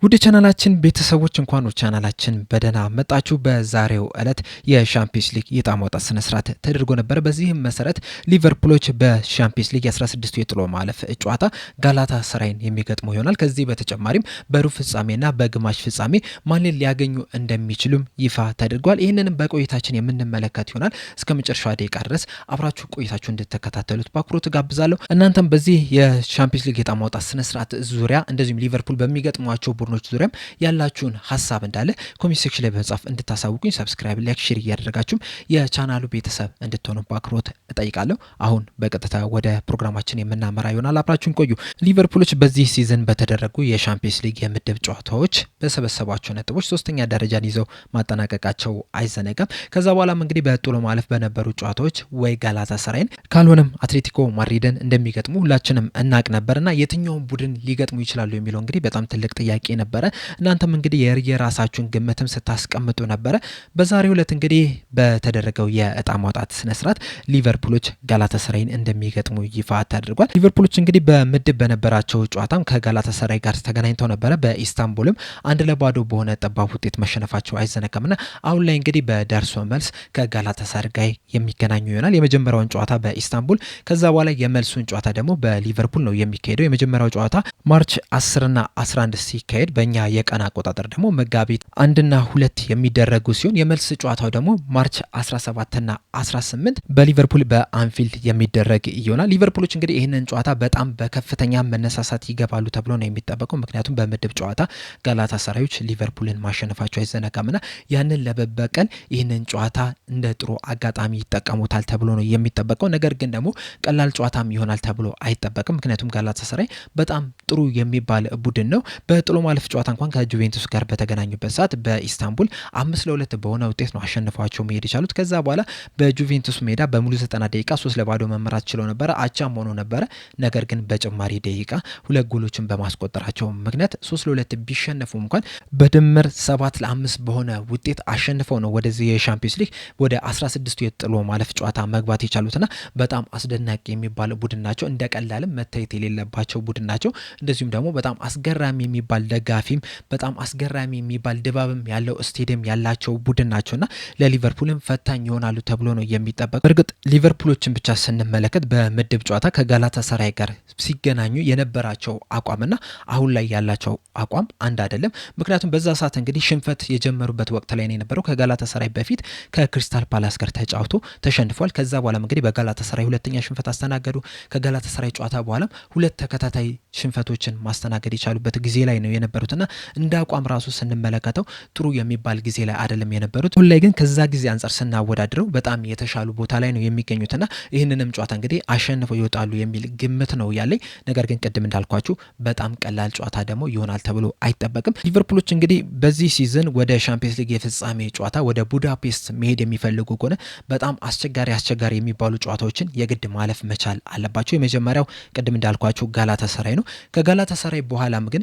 ውድ ቻናላችን ቤተሰቦች እንኳን ወደ ቻናላችን በደህና መጣችሁ። በዛሬው ዕለት የሻምፒዮንስ ሊግ የዕጣ ማውጣት ስነ ስርዓት ተደርጎ ነበር። በዚህም መሰረት ሊቨርፑሎች በሻምፒዮንስ ሊግ የ16ቱ የጥሎ ማለፍ ጨዋታ ጋላታ ሰራይን የሚገጥሙ ይሆናል። ከዚህ በተጨማሪም በሩብ ፍጻሜና በግማሽ ፍጻሜ ማንን ሊያገኙ እንደሚችሉም ይፋ ተደርጓል። ይህንንም በቆይታችን የምንመለከት ይሆናል። እስከ መጨረሻው ደቂቃ ድረስ አብራችሁ ቆይታችሁ እንድትከታተሉት በአክብሮት ጋብዛለሁ። እናንተም በዚህ የሻምፒዮንስ ሊግ የዕጣ ማውጣት ስነ ስርዓት ዙሪያ እንደዚሁም ሊቨርፑል በሚገጥሟቸው ቡድኖች ዙሪያም ያላችሁን ሀሳብ እንዳለ ኮሜንት ሴክሽን ላይ በመጻፍ እንድታሳውቁኝ፣ ሰብስክራይብ፣ ላይክ፣ ሼር እያደረጋችሁም የቻናሉ ቤተሰብ እንድትሆኑ በአክብሮት እጠይቃለሁ። አሁን በቀጥታ ወደ ፕሮግራማችን የምናመራ ይሆናል። አብራችሁን ቆዩ። ሊቨርፑሎች በዚህ ሲዝን በተደረጉ የሻምፒዮንስ ሊግ የምድብ ጨዋታዎች በሰበሰቧቸው ነጥቦች ሶስተኛ ደረጃን ይዘው ማጠናቀቃቸው አይዘነጋም። ከዛ በኋላም እንግዲህ በጥሎ ማለፍ በነበሩ ጨዋታዎች ወይ ጋላታ ሰራይን ካልሆነም አትሌቲኮ ማድሪድን እንደሚገጥሙ ሁላችንም እናቅ ነበርና የትኛውን ቡድን ሊገጥሙ ይችላሉ የሚለው እንግዲህ በጣም ትልቅ ጥያቄ ነበረ። እናንተም እንግዲህ የራሳችሁን ግምትም ስታስቀምጡ ነበረ። በዛሬው ዕለት እንግዲህ በተደረገው የዕጣ ማውጣት ስነስርዓት ሊቨርፑሎች ጋላታ ሰራይን እንደሚገጥሙ ይፋ ተደርጓል። ሊቨርፑሎች እንግዲህ በምድብ በነበራቸው ጨዋታም ከጋላታ ሰራይ ጋር ተገናኝተው ነበረ። በኢስታንቡልም 1-0 በሆነ ጠባብ ውጤት መሸነፋቸው አይዘነጋምና አሁን ላይ እንግዲህ በደርሶ መልስ ከጋላታ ሰራይ ጋር የሚገናኙ ይሆናል። የመጀመሪያውን ጨዋታ በኢስታንቡል፣ ከዛ በኋላ የመልሱን ጨዋታ ደግሞ በሊቨርፑል ነው የሚካሄደው። የመጀመሪያው ጨዋታ ማርች 10ና 11 ሲካሄድ በእኛ የቀን አቆጣጠር ደግሞ መጋቢት 1ና 2 የሚደረጉ ሲሆን የመልስ ጨዋታው ደግሞ ማርች 17ና 18 በሊቨርፑል በአንፊልድ የሚደረግ ይሆናል። ሊቨርፑሎች እንግዲህ ይህንን ጨዋታ በጣም በከፍተኛ መነሳሳት ይገባሉ ተብሎ ነው የሚጠበቀው። ምክንያቱም በምድብ ጨዋታ ጋላታ ሰራዮች ሊቨርፑልን ማሸነፋቸው አይዘነጋምና ያንን ለመበቀል ይህንን ጨዋታ እንደ ጥሩ አጋጣሚ ይጠቀሙታል ተብሎ ነው የሚጠበቀው። ነገር ግን ደግሞ ቀላል ጨዋታም ይሆናል ተብሎ አይጠበቅም። ምክንያቱም ጋላታ ሰራይ በጣም ጥሩ የሚባል ቡድን ነው። በጥሎ ማለፍ ጨዋታ እንኳን ከጁቬንቱስ ጋር በተገናኙበት ሰዓት በኢስታንቡል 5-2 በሆነ ውጤት ነው አሸንፏቸው መሄድ የቻሉት። ከዛ በኋላ በጁቬንቱስ ሜዳ በሙሉ 90 ደቂቃ 3-0 መመራት ችለው ነበረ። አቻም ሆኖ ነበረ። ነገር ግን በጭማሪ ደቂቃ 2 ጎሎችን በማስቆጠራቸው ምክንያት 3-2 ቢሸነፉም እንኳን በድምር 7-5 በሆነ ውጤት አሸንፈው ነው ወደዚህ የሻምፒዮንስ ሊግ ወደ 16ቱ የጥሎ ማለፍ ጨዋታ መግባት የቻሉትና በጣም አስደናቂ የሚባል ቡድን ናቸው። እንደ ቀላልም መታየት የሌለባቸው ቡድን ናቸው። እንደዚሁም ደግሞ በጣም አስገራሚ የሚባል ደጋፊም በጣም አስገራሚ የሚባል ድባብም ያለው ስቴዲየም ያላቸው ቡድን ናቸውና ለሊቨርፑልም ፈታኝ ይሆናሉ ተብሎ ነው የሚጠበቅ። በእርግጥ ሊቨርፑሎችን ብቻ ስንመለከት በምድብ ጨዋታ ከጋላታ ሰራይ ጋር ሲገናኙ የነበራቸው አቋምና አሁን ላይ ያላቸው አቋም አንድ አይደለም። ምክንያቱም በዛ ሰዓት እንግዲህ ሽንፈት የጀመሩበት ወቅት ላይ ነው የነበረው። ከጋላታ ሰራይ በፊት ከክሪስታል ፓላስ ጋር ተጫውቶ ተሸንፏል። ከዛ በኋላ እንግዲህ በጋላታ ሰራይ ሁለተኛ ሽንፈት አስተናገዱ። ከጋላታ ሰራይ ጨዋታ በኋላም 2 ተከታታይ ሽንፈቶችን ማስተናገድ የቻሉበት ጊዜ ላይ ነው የነበሩትና እንደ አቋም ራሱ ስንመለከተው ጥሩ የሚባል ጊዜ ላይ አይደለም የነበሩት። ሁሉ ላይ ግን ከዛ ጊዜ አንጻር ስናወዳድረው በጣም የተሻሉ ቦታ ላይ ነው የሚገኙትና ይህንንም ጨዋታ እንግዲህ አሸንፈው ይወጣሉ የሚል ግምት ነው ያለኝ። ነገር ግን ቅድም እንዳልኳችሁ በጣም ቀላል ጨዋታ ደግሞ ይሆናል ተብሎ አይጠበቅም። ሊቨርፑሎች እንግዲህ በዚህ ሲዝን ወደ ሻምፒዮንስ ሊግ የፍጻሜ ጨዋታ ወደ ቡዳፔስት መሄድ የሚፈልጉ ከሆነ በጣም አስቸጋሪ የሚባሉ ጨዋታዎችን የግድ ማለፍ መቻል አለባቸው። የመጀመሪያው ቅድም እንዳልኳችሁ ጋላታ ሰራይ ነው። ከጋላታ ሰራይ በኋላም ግን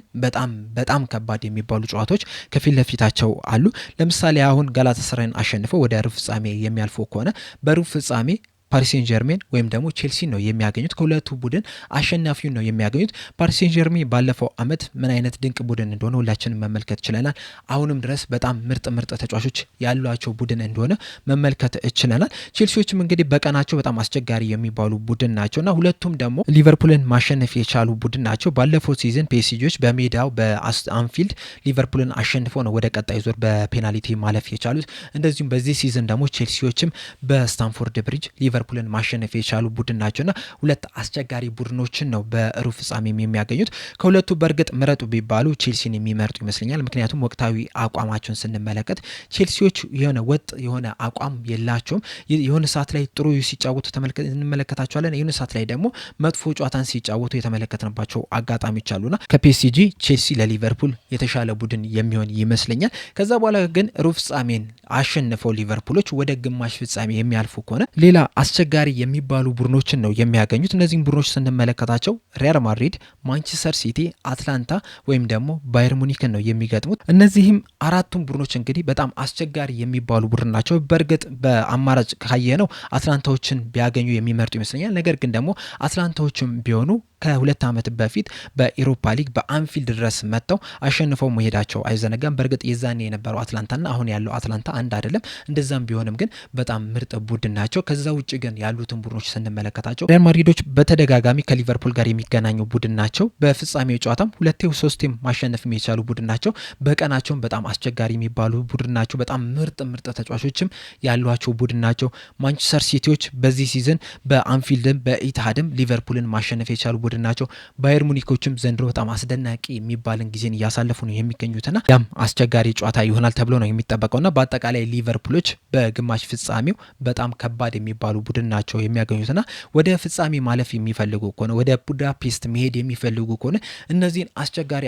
በጣም ከባድ የሚባሉ ጨዋታዎች ከፊት ለፊታቸው አሉ። ለምሳሌ አሁን ጋላታ ሰራይን አሸንፈው ወደ ሩብ ፍጻሜ የሚያልፉ ከሆነ በሩብ ፍጻሜ ፓሪስ ሴን ጀርሜን ወይም ደግሞ ቼልሲ ነው የሚያገኙት። ከሁለቱ ቡድን አሸናፊውን ነው የሚያገኙት። ፓሪስ ሴን ጀርሜን ባለፈው አመት ምን አይነት ድንቅ ቡድን እንደሆነ ሁላችንም መመልከት ችለናል። አሁንም ድረስ በጣም ምርጥ ተጫዋቾች ያሏቸው ቡድን እንደሆነ መመልከት ችለናል። ቼልሲዎችም እንግዲህ በቀናቸው በጣም አስቸጋሪ የሚባሉ ቡድን ናቸውና ሁለቱም ደግሞ ሊቨርፑልን ማሸነፍ የቻሉ ቡድን ናቸው። ባለፈው ሲዝን ፒኤስጂዎች በሜዳው በአንፊልድ ሊቨርፑልን አሸንፈው ነው ወደ ቀጣይ ዙር በፔናልቲ ማለፍ የቻሉት። እንደዚሁም በዚህ ሲዝን ደግሞ ቼልሲዎችም በስታንፎርድ ብሪጅ ሊቨርፑልን ማሸነፍ የቻሉ ቡድን ናቸውና 2 አስቸጋሪ ቡድኖችን ነው በሩብ ፍጻሜም የሚያገኙት። ከሁለቱ በእርግጥ ምረጡ ቢባሉ ቼልሲን የሚመርጡ ይመስለኛል። ምክንያቱም ወቅታዊ አቋማቸውን ስንመለከት ቼልሲዎች የሆነ ወጥ የሆነ አቋም የላቸውም። የሆነ ሰዓት ላይ ጥሩ ሲጫወቱ እንመለከታቸዋለን። የሆነ ሰዓት ላይ ደግሞ መጥፎ ጨዋታን ሲጫወቱ የተመለከትንባቸው አጋጣሚዎች አሉና ከፒኤስጂ ቼልሲ ለሊቨርፑል የተሻለ ቡድን የሚሆን ይመስለኛል። ከዛ በኋላ ግን ሩብ ፍጻሜን አሸንፈው ሊቨርፑሎች ወደ ግማሽ ፍጻሜ የሚያልፉ ከሆነ ሌላ አስቸጋሪ የሚባሉ ቡድኖችን ነው የሚያገኙት። እነዚህም ቡድኖች ስንመለከታቸው ሪያል ማድሪድ፣ ማንቸስተር ሲቲ፣ አትላንታ ወይም ደግሞ ባየር ሙኒክን ነው የሚገጥሙት። እነዚህም አራቱም ቡድኖች እንግዲህ በጣም አስቸጋሪ የሚባሉ ቡድን ናቸው። በእርግጥ በአማራጭ ካየ ነው አትላንታዎችን ቢያገኙ የሚመርጡ ይመስለኛል። ነገር ግን ደግሞ አትላንታዎችም ቢሆኑ ከ2 ዓመት በፊት በኢሮፓ ሊግ በአንፊልድ ድረስ መጥተው አሸንፈው መሄዳቸው አይዘነጋም። በእርግጥ የዛኔ የነበረው አትላንታና አሁን ያለው አትላንታ አንድ አይደለም። እንደዛም ቢሆንም ግን በጣም ምርጥ ቡድን ናቸው። ከዛ ውጭ ግን ያሉትን ቡድኖች ስንመለከታቸው ሪያል ማድሪዶች በተደጋጋሚ ከሊቨርፑል ጋር የሚገናኙ ቡድን ናቸው። በፍጻሜው ጨዋታም 2-3 ማሸነፍ የቻሉ ቡድን ናቸው። በቀናቸውም በጣም አስቸጋሪ የሚባሉ ቡድን ናቸው። በጣም ምርጥ ተጫዋቾችም ያሏቸው ቡድን ናቸው። ማንቸስተር ሲቲዎች በዚህ ሲዝን በአንፊልድም በኢትሃድም ሊቨርፑልን ማሸነፍ የቻሉ ቡድን ናቸው። ባየር ሙኒኮችም ዘንድሮ በጣም አስደናቂ የሚባልን ጊዜን እያሳለፉ ነው የሚገኙትና ያም አስቸጋሪ ጨዋታ ይሆናል ተብሎ ነው የሚጠበቀውና በአጠቃላይ ሊቨርፑሎች በግማሽ ፍጻሜው በጣም ከባድ የሚባሉ ቡድን ናቸው የሚያገኙትና ወደ ፍጻሜ ማለፍ የሚፈልጉ ከሆነ ወደ ቡዳፔስት መሄድ የሚፈልጉ ከሆነ እነዚህን አስቸጋሪ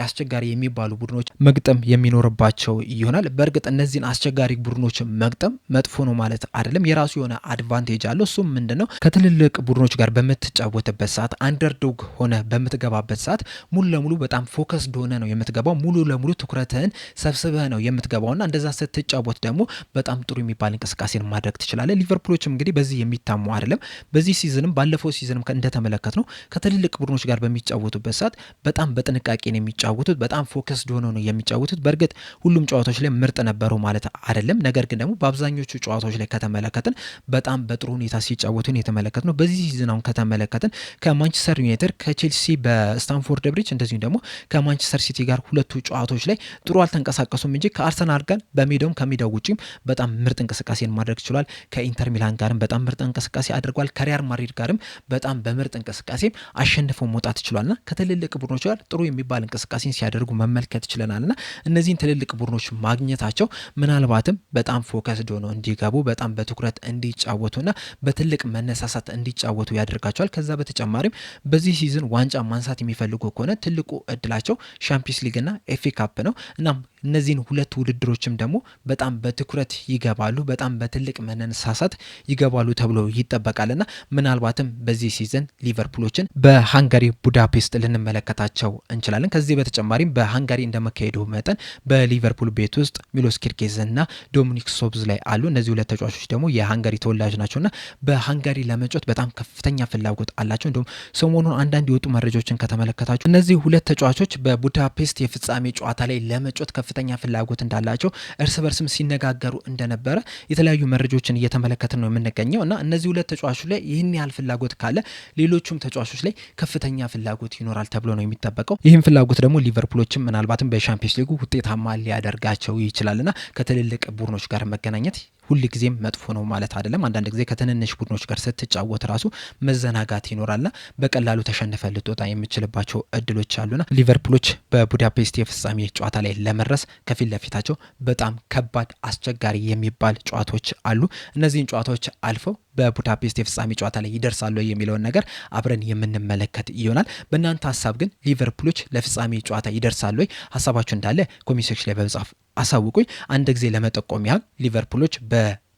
የሚባሉ ቡድኖች መግጠም የሚኖርባቸው ይሆናል። በእርግጥ እነዚህን አስቸጋሪ ቡድኖች መግጠም መጥፎ ነው ማለት አይደለም። የራሱ የሆነ አድቫንቴጅ አለው። እሱም ምንድነው? ከትልልቅ ቡድኖች ጋር በምትጫወትበት ሰዓት አንደርዶግ ሆነ በምትገባበት ሰዓት ሙሉ ለሙሉ በጣም ፎከስድ ሆነ ነው የምትገባው። ሙሉ ለሙሉ ትኩረትህን ሰብስበህ ነው የምትገባውና እንደዛ ስትጫወት ደግሞ በጣም ጥሩ የሚባል እንቅስቃሴን ማድረግ ትችላለህ። ሊቨርፑሎችም እንግዲህ በዚህ የሚታሙ አይደለም። በዚህ ሲዝንም ባለፈው ሲዝንም እንደተመለከት ነው ከትልልቅ ቡድኖች ጋር በሚጫወቱበት ሰዓት በጣም በጥንቃቄ ነው የሚጫወቱት። በጣም ፎከስድ ሆነው ነው የሚጫወቱት። በእርግጥ ሁሉም ጨዋታዎች ላይ ምርጥ ነበሩ ማለት አይደለም። ነገር ግን ደግሞ በአብዛኞቹ ጨዋታዎች ላይ ከተመለከትን በጣም በጥሩ ሁኔታ ሲጫወቱን የተመለከት ነው። በዚህ ሲዝን አሁን ከተመለከትን ከማንቸስተር ዩናይትድ ከቼልሲ በስታንፎርድ ብሪጅ እንደዚሁም ደግሞ ከማንቸስተር ሲቲ ጋር ሁለቱ ጨዋታዎች ላይ ጥሩ አልተንቀሳቀሱም እንጂ ከአርሰናል ጋር በሜዳውም ከሜዳው ውጪም በጣም ምርጥ እንቅስቃሴን ማድረግ ችሏል። ከኢንተር ሚላን ጋርም በጣም ምርጥ እንቅስቃሴ አድርጓል። ከሪያል ማድሪድ ጋርም በጣም በምርጥ እንቅስቃሴ አሸንፈው መውጣት ችሏልና ከትልልቅ ቡድኖች ጋር ጥሩ የሚባል እንቅስቃሴን ሲያደርጉ መመልከት ችለናልና እነዚህን ትልልቅ ቡድኖች ማግኘታቸው ምናልባትም በጣም ፎከስድ ሆነው እንዲገቡ በጣም በትኩረት እንዲጫወቱና በትልቅ መነሳሳት እንዲጫወቱ ያደርጋቸዋል። ከዛ በተጨማሪም በዚህ ሲዝን ዋንጫ ማንሳት የሚፈልጉ ከሆነ ትልቁ እድላቸው ሻምፒዮንስ ሊግና ኤፍ ኤ ካፕ ነው። እናም እነዚህን ሁለት ውድድሮችም ደግሞ በጣም በትኩረት ይገባሉ፣ በጣም በትልቅ መነሳሳት ይገባሉ ተብሎ ይጠበቃልና ምናልባትም በዚህ ሲዝን ሊቨርፑሎችን በሃንጋሪ ቡዳፔስት ልንመለከታቸው እንችላለን። ከዚህ በተጨማሪም በሃንጋሪ እንደመካሄዱ መጠን በሊቨርፑል ቤት ውስጥ ሚሎስ ኪርኬዝ እና ዶሚኒክ ሶብዝ ላይ አሉ። እነዚህ ሁለት ተጫዋቾች ደግሞ የሃንጋሪ ተወላጅ ናቸውና በሃንጋሪ ለመጫወት በጣም ከፍተኛ ፍላጎት አላቸው። እንዲሁም ሰሞኑን አንዳንድ የወጡ መረጃዎችን ከተመለከታችሁ እነዚህ ሁለት ተጫዋቾች በቡዳፔስት የፍጻሜ ጨዋታ ላይ ለመጫወት ከፍተኛ ፍላጎት እንዳላቸው እርስ በርስም ሲነጋገሩ እንደነበረ የተለያዩ መረጃዎችን እየተመለከትን ነው የምንገኘው እና እነዚህ ሁለት ተጫዋቾች ላይ ይህን ያህል ፍላጎት ካለ ሌሎቹም ተጫዋቾች ላይ ከፍተኛ ፍላጎት ይኖራል ተብሎ ነው የሚጠበቀው። ይህም ፍላጎት ደግሞ ሊቨርፑሎችም ምናልባትም በሻምፒዮንስ ሊጉ ውጤታማ ሊያደርጋቸው ይችላልና ከትልልቅ ቡድኖች ጋር መገናኘት ሁል ጊዜም መጥፎ ነው ማለት አይደለም። አንዳንድ ጊዜ ከትንንሽ ቡድኖች ጋር ስትጫወት ራሱ መዘናጋት ይኖራልና በቀላሉ ተሸንፈ ልትወጣ የምችልባቸው እድሎች አሉና ሊቨርፑሎች በቡዳፔስት የፍጻሜ ጨዋታ ላይ ለመድረስ ከፊት ለፊታቸው በጣም ከባድ አስቸጋሪ የሚባል ጨዋታዎች አሉ። እነዚህን ጨዋታዎች አልፈው በቡዳፔስት የፍጻሜ ጨዋታ ላይ ይደርሳሉ የሚለውን ነገር አብረን የምንመለከት ይሆናል። በእናንተ ሀሳብ ግን ሊቨርፑሎች ለፍጻሜ ጨዋታ ይደርሳሉ ወይ? ሀሳባችሁ እንዳለ ኮሜንት ሴክሽን ላይ በመጻፍ አሳውቁኝ። አንድ ጊዜ ለመጠቆም ያህል ሊቨርፑሎች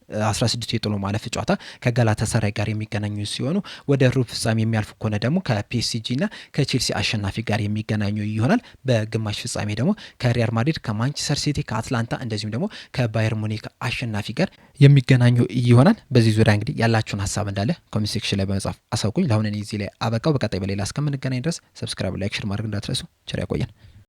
በ16 የጥሎ ማለፍ ጨዋታ ከጋላታሳራይ ጋር የሚገናኙ ሲሆኑ ወደ ሩብ ፍጻሜ የሚያልፉ ከሆነ ደግሞ ከፒኤስጂ እና ከቼልሲ አሸናፊ ጋር የሚገናኙ ይሆናል። በግማሽ ፍጻሜ ደግሞ ከሪያል ማድሪድ፣ ከማንቸስተር ሲቲ፣ ከአትላንታ እንደዚሁም ደግሞ ከባየር ሙኒክ አሸናፊ ጋር የሚገናኙ ይሆናል። በዚህ ዙሪያ እንግዲህ ያላችሁን ሀሳብ እንዳለ ኮሜንት ሴክሽን ላይ በመጻፍ አሳውቁኝ። ለአሁን እኔ እዚህ ላይ አበቃው። በቀጣይ በሌላ እስከምንገናኝ ድረስ ሰብስክራይብ፣ ላይክ፣ ሼር ማድረግ እንዳትረሱ። ቸር ያቆየን።